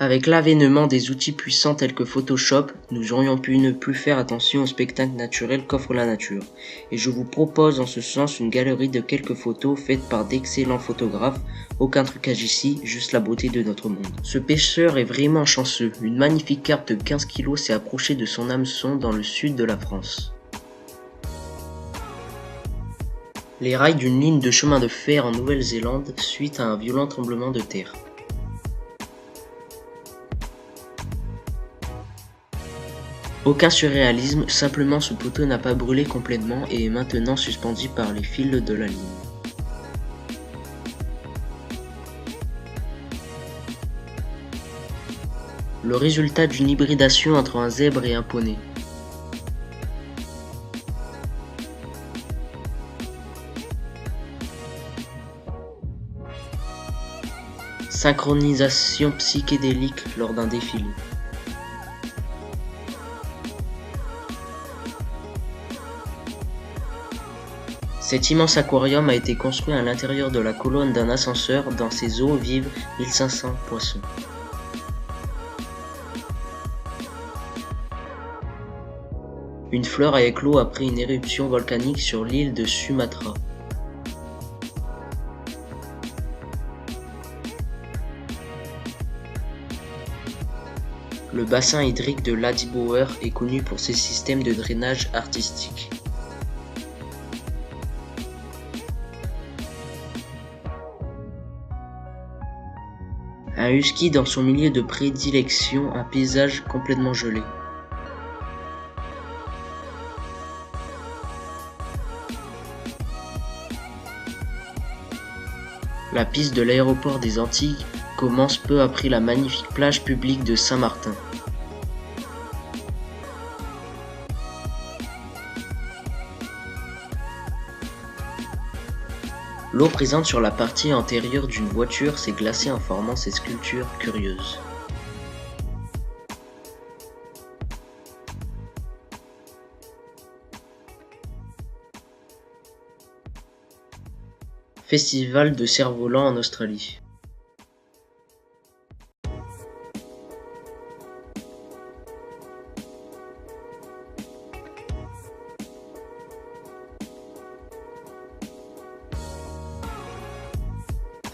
Avec l'avènement des outils puissants tels que Photoshop, nous aurions pu ne plus faire attention au spectacle naturel qu'offre la nature. Et je vous propose en ce sens une galerie de quelques photos faites par d'excellents photographes. Aucun trucage ici, juste la beauté de notre monde. Ce pêcheur est vraiment chanceux. Une magnifique carpe de 15 kg s'est approchée de son hameçon dans le sud de la France. Les rails d'une ligne de chemin de fer en Nouvelle-Zélande suite à un violent tremblement de terre. Aucun surréalisme, simplement ce poteau n'a pas brûlé complètement et est maintenant suspendu par les fils de la ligne. Le résultat d'une hybridation entre un zèbre et un poney. Synchronisation psychédélique lors d'un défilé. Cet immense aquarium a été construit à l'intérieur de la colonne d'un ascenseur. Dans ses eaux vivent 1500 poissons. Une fleur a éclos après une éruption volcanique sur l'île de Sumatra. Le bassin hydrique de Ladybauer est connu pour ses systèmes de drainage artistiques. Un husky dans son milieu de prédilection, un paysage complètement gelé. La piste de l'aéroport des Antilles commence peu après la magnifique plage publique de Saint-Martin. L'eau présente sur la partie antérieure d'une voiture s'est glacée en formant ces sculptures curieuses. Festival de cerfs-volants en Australie.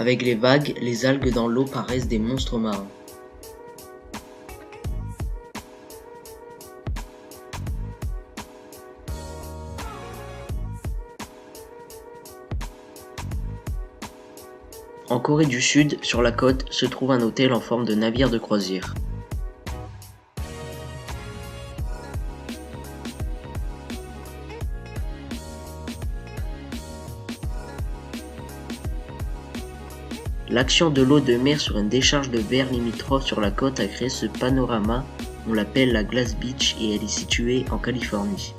Avec les vagues, les algues dans l'eau paraissent des monstres marins. En Corée du Sud, sur la côte, se trouve un hôtel en forme de navire de croisière. L'action de l'eau de mer sur une décharge de verre limitrophe sur la côte a créé ce panorama. On l'appelle la Glass Beach et elle est située en Californie.